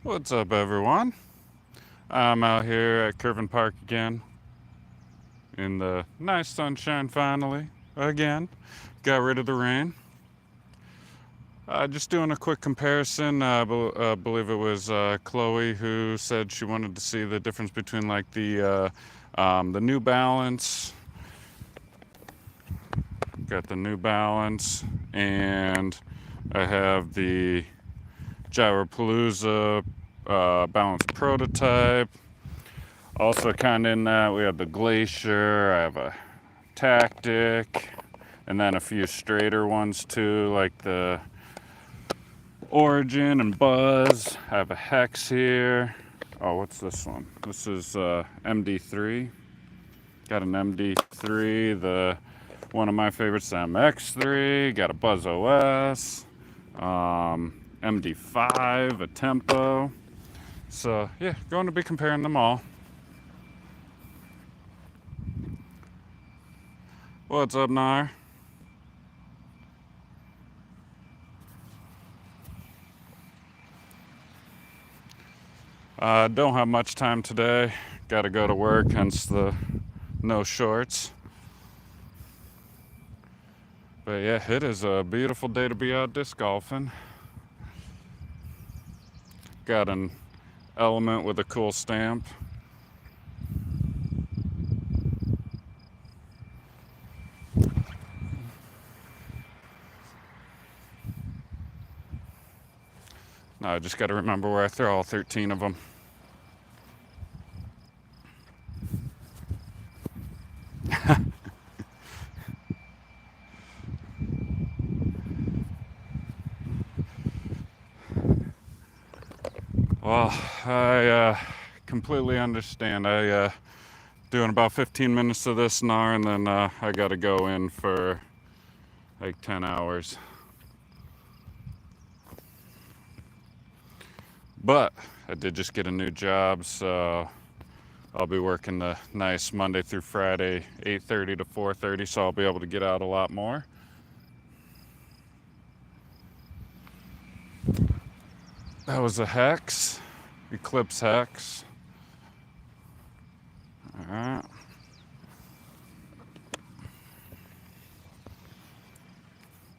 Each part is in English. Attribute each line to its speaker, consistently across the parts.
Speaker 1: What's up, everyone? I'm out here at Curvin Park again in the nice sunshine finally. Again, got rid of the rain. Just doing a quick comparison. I believe it was Chloe who said she wanted to see the difference between like the New Balance. Got the New Balance, and I have the Gyropalooza Balance Prototype. Also, kind of in that, we have the Glacier, I have a Tactic, and then a few straighter ones too, like the Origin and Buzz. I have a Hex here. Oh, what's this one? This is MD3. Got an MD3, one of my favorites, the MX3. Got a Buzz OS, MD5, a Tempo. So yeah, going to be comparing them all. What's up, Nar? Don't have much time today. Got to go to work, hence the no shorts. But yeah, it is a beautiful day to be out disc golfing. Got an Element with a cool stamp. Now I just got to remember where I throw all 13 of them. Well, I completely understand. I doing about 15 minutes of this now, and then I got to go in for like 10 hours. But I did just get a new job, so I'll be working the nice Monday through Friday, 8:30 to 4:30, so I'll be able to get out a lot more. That was a Hex, Eclipse Hex. All right.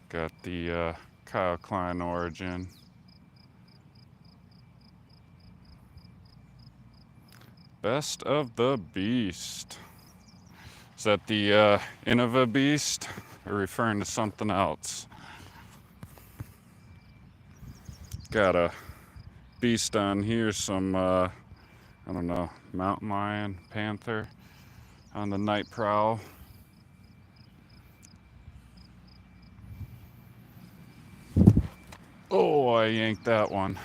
Speaker 1: Got the Kyle Klein Origin. Best of the Beast. Is that the Innova Beast, or referring to something else? Got a beast on here, some, I don't know, mountain lion, panther on the night prowl. Oh, I yanked that one.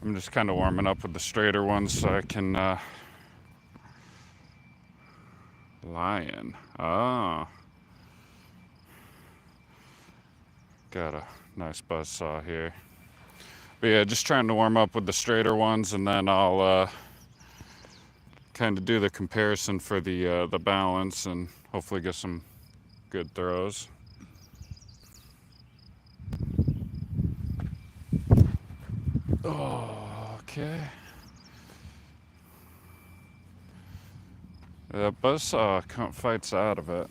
Speaker 1: I'm just kind of warming up with the straighter ones so I can lion. Oh. Got a nice buzz saw here. But yeah, just trying to warm up with the straighter ones, and then I'll kind of do the comparison for the balance and hopefully get some good throws. Oh, okay. The buzzsaw fights out of it.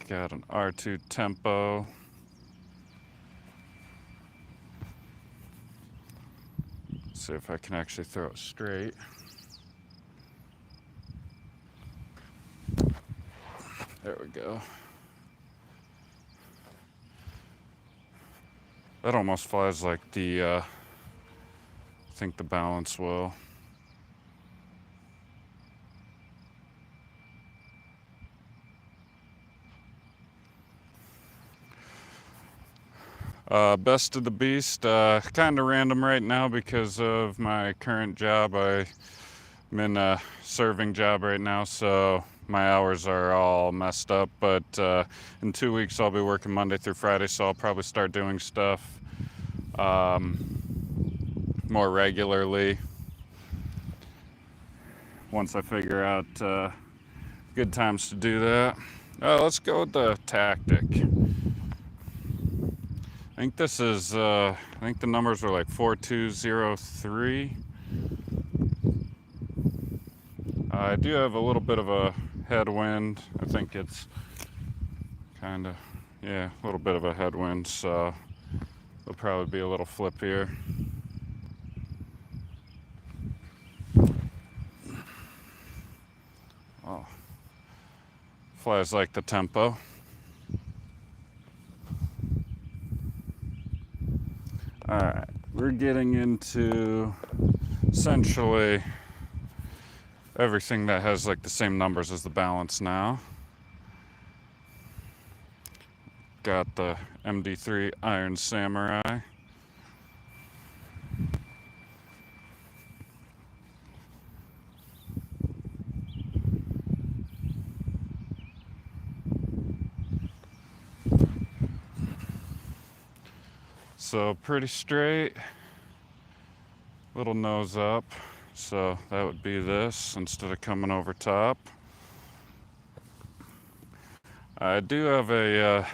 Speaker 1: Got an R2 Tempo. See if I can actually throw it straight. There we go. That almost flies like I think the balance will. Best of the Beast, kind of random right now because of my current job. I'm in a serving job right now, so my hours are all messed up. But in 2 weeks, I'll be working Monday through Friday, so I'll probably start doing stuff more more regularly once I figure out good times to do that. Let's go with the tactic. I think this is, I think the numbers are like 4203. I do have a little bit of a headwind. I think it's kind of, yeah, a little bit of a headwind, so there'll probably be a little flip here. Oh, flies like the tempo. All right, we're getting into essentially everything that has like the same numbers as the balance now. Got the MD3 Iron Samurai. So pretty straight, little nose up. So that would be this instead of coming over top. I do have I've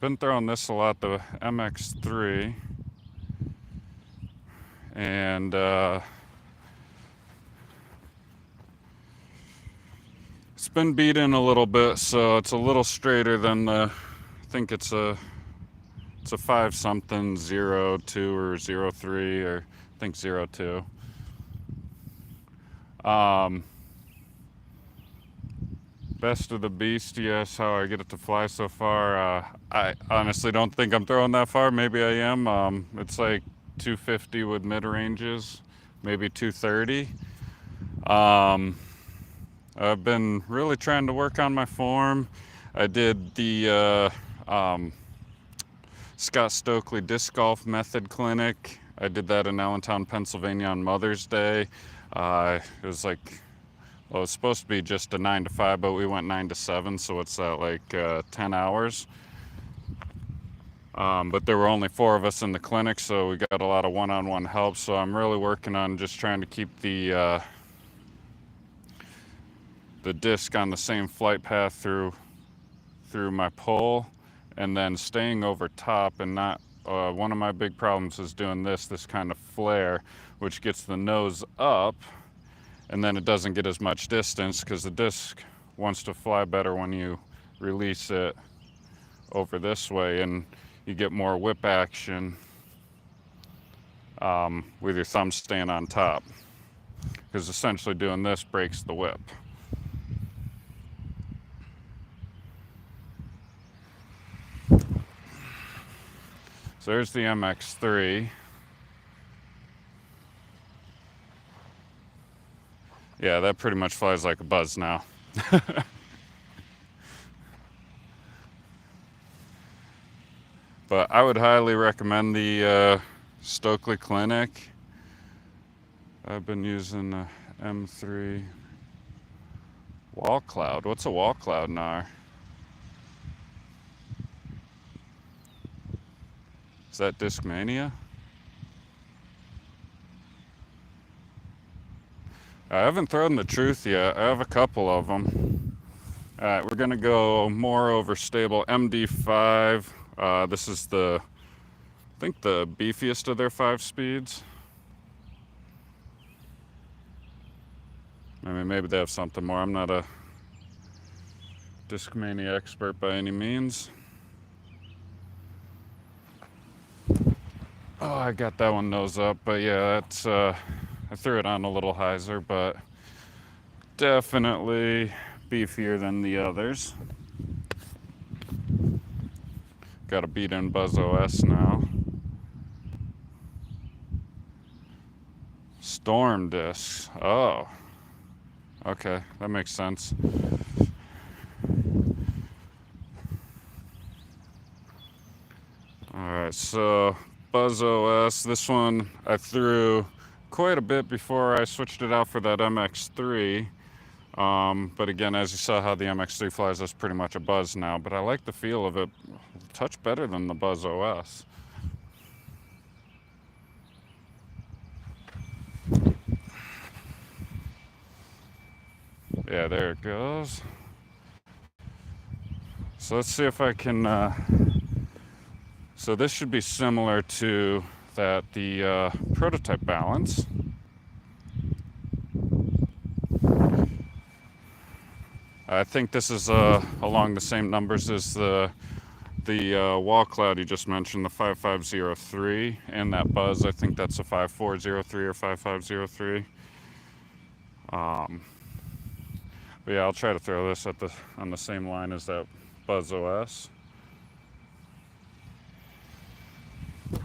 Speaker 1: been throwing this a lot, the MX3. And it's been beat in a little bit, so it's a little straighter than I think it's a 5 something 02 or 03, or I think 02. Best of the beast, yes, how I get it to fly so far. I honestly don't think I'm throwing that far. Maybe I am. It's like 250 with mid ranges, maybe 230. I've been really trying to work on my form. I did the Scott Stokely Disc Golf Method Clinic. I did that in Allentown, Pennsylvania on Mother's Day. It was like, well, it was supposed to be just a 9 to 5, but we went 9 to 7, so what's that, like 10 hours? But there were only 4 of us in the clinic, so we got a lot of one-on-one help. So I'm really working on just trying to keep the disc on the same flight path through my pole, and then staying over top, and not one of my big problems is doing this kind of flare, which gets the nose up, and then it doesn't get as much distance because the disc wants to fly better when you release it over this way, and you get more whip action with your thumb staying on top, because essentially doing this breaks the whip. So there's the MX3. Yeah, that pretty much flies like a buzz now. But I would highly recommend the Stokely Clinic. I've been using the M3 wall cloud. What's a wall cloud now? Is that Discmania? I haven't thrown the Truth yet. I have a couple of them. All right, we're gonna go more overstable MD5. This is I think the beefiest of their 5 speeds. I mean, maybe they have something more. I'm not a Discmania expert by any means. Oh, I got that one nose up, but yeah, that's I threw it on a little hyzer, but definitely beefier than the others. Got a beat-in Buzz OS now. Storm discs. Oh, okay, that makes sense. All right, so Buzz OS. This one I threw quite a bit before I switched it out for that MX3. But again, as you saw how the MX3 flies, that's pretty much a Buzz now. But I like the feel of it a touch better than the Buzz OS. Yeah, there it goes. So let's see if I can, so this should be similar to the prototype balance. I think this is along the same numbers as the wall cloud you just mentioned, the 5503, and that buzz, I think that's a 5403 or 5503. But yeah, I'll try to throw this on the same line as that Buzz OS. A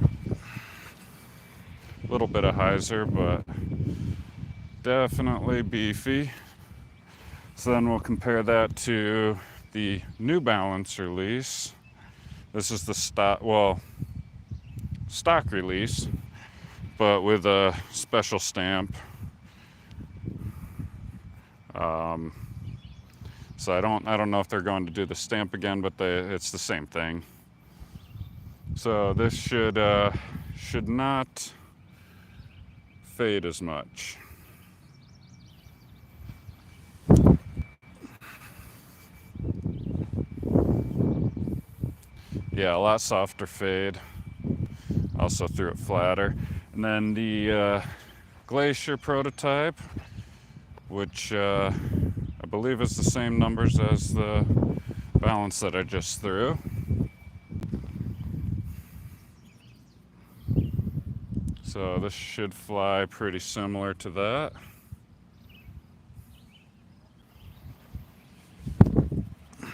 Speaker 1: little bit of hyzer, but definitely beefy. So then we'll compare that to the New Balance release. This is the stock release, but with a special stamp. So I don't know if they're going to do the stamp again, but it's the same thing. So this should not fade as much. Yeah, a lot softer fade. Also threw it flatter. And then the Glacier prototype, which I believe is the same numbers as the balance that I just threw. So this should fly pretty similar to that. A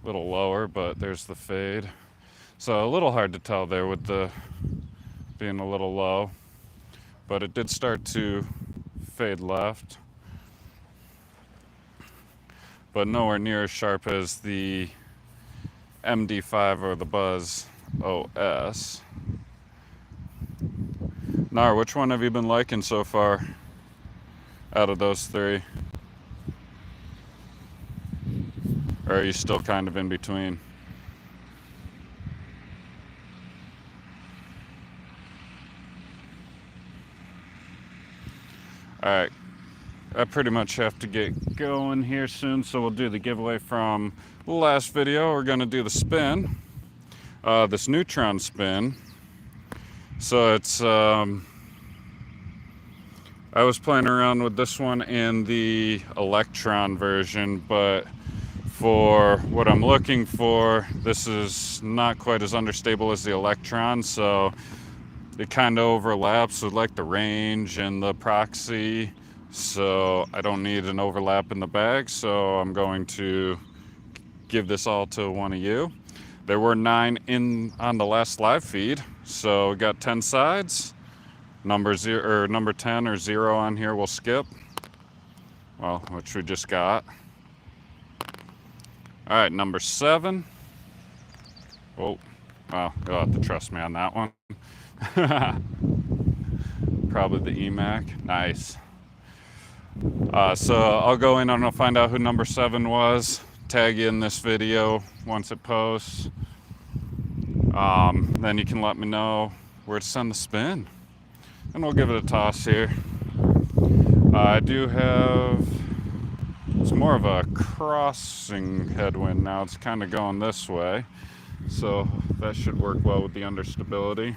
Speaker 1: little lower, but there's the fade. So a little hard to tell there with the being a little low, but it did start to fade left, but nowhere near as sharp as the MD5 or the Buzz OS. Nar, which one have you been liking so far out of those three? Or are you still kind of in between? All right, I pretty much have to get going here soon, so we'll do the giveaway from the last video. We're gonna do the spin, this neutron spin. So it's, I was playing around with this one in the Electron version, but for what I'm looking for, this is not quite as understable as the Electron, so it kind of overlaps with like the range and the proxy, so I don't need an overlap in the bag, so I'm going to give this all to one of you. There were 9 on the last live feed, so we got 10 sides. Number 10 or 0 on here we'll skip, well, which we just got. All right, number 7. Oh, well, you'll have to trust me on that one. Probably the EMAC. Nice. So I'll go in and I'll find out who number 7 was. Tag you in this video once it posts. Then you can let me know where to send the spin, and we'll give it a toss here. I do have, it's more of a crossing headwind now. It's kind of going this way, so that should work well with the understability.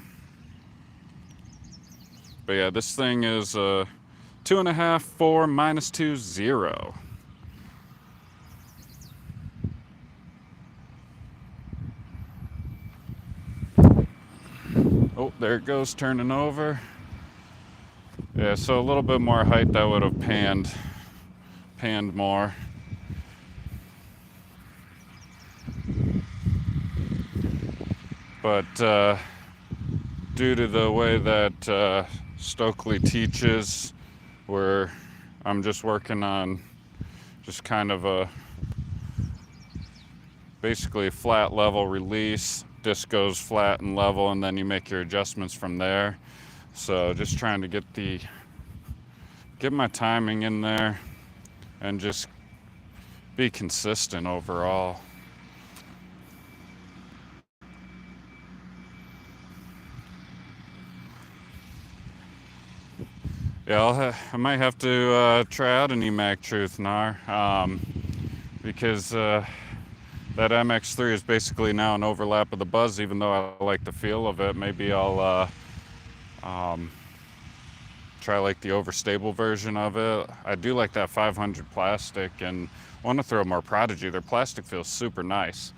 Speaker 1: But yeah, this thing is 2.5, 4, -2, 0. Oh, there it goes, turning over. Yeah, so a little bit more height, that would have panned more. But due to the way that Stokely teaches, where I'm just working on just kind of basically a flat level release. Disc goes flat and level, and then you make your adjustments from there. So just trying to get my timing in there and just be consistent overall. Yeah, I might have to try out an EMAG Truth Nar, because that MX3 is basically now an overlap of the Buzz, even though I like the feel of it. Maybe I'll try like the overstable version of it. I do like that 500 plastic and want to throw more Prodigy. Their plastic feels super nice.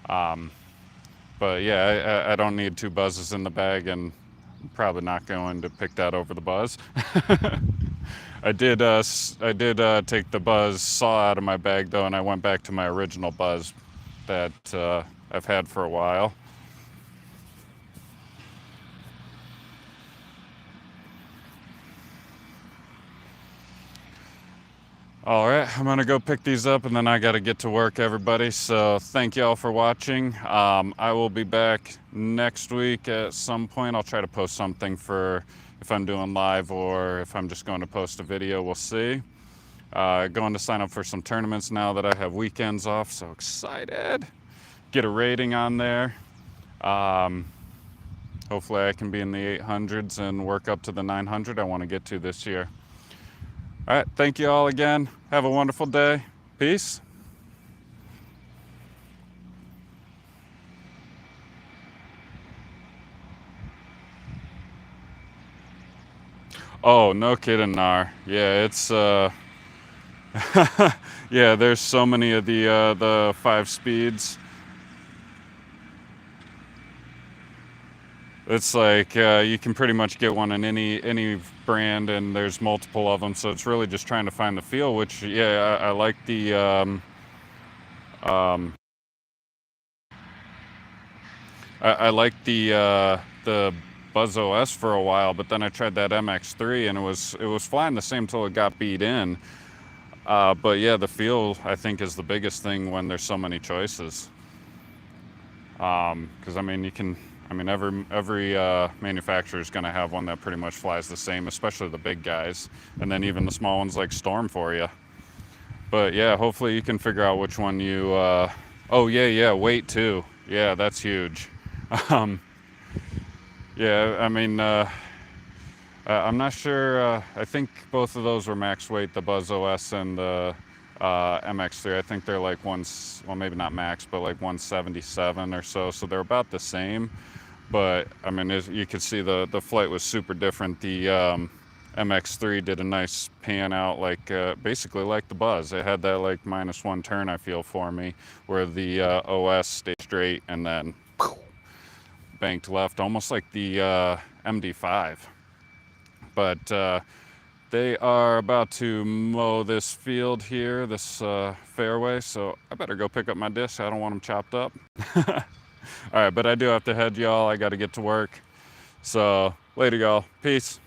Speaker 1: But yeah, I don't need two Buzzes in the bag, and I'm probably not going to pick that over the Buzz. I did take the Buzz Saw out of my bag though, and I went back to my original Buzz that I've had for a while. All right, I'm gonna go pick these up and then I gotta get to work, everybody. So thank y'all for watching. I will be back next week at some point. I'll try to post something for if I'm doing live or if I'm just going to post a video, we'll see. Going to sign up for some tournaments now that I have weekends off, so excited. Get a rating on there. Hopefully I can be in the 800s and work up to the 900 I want to get to this year. All right, thank you all again. Have a wonderful day. Peace. Oh, no kidding, Nar. Yeah, it's yeah, there's so many of the 5 speeds. It's like you can pretty much get one in any brand, and there's multiple of them. So it's really just trying to find the feel. Which, yeah, I like the I like the Buzz OS for a while, but then I tried that MX3, and it was flying the same till it got beat in. But yeah, the feel I think is the biggest thing when there's so many choices. Because I mean, every manufacturer is going to have one that pretty much flies the same, especially the big guys, and then even the small ones like Storm for you. But yeah, hopefully you can figure out which one you. Oh yeah, weight too. Yeah, that's huge. Yeah, I mean, I'm not sure. I think both of those were max weight, the Buzz OS and the MX3. I think they're like well, maybe not max, but like 177 or so. So they're about the same. But I mean, as you could see, the flight was super different. The MX3 did a nice pan out, like basically like the Buzz. It had that like -1 turn, I feel, for me, where the OS stayed straight and then banked left, almost like the MD5. But they are about to mow this field here, this fairway, so I better go pick up my discs. I don't want them chopped up. All right, but I do have to head, y'all. I got to get to work. So later, y'all. Peace.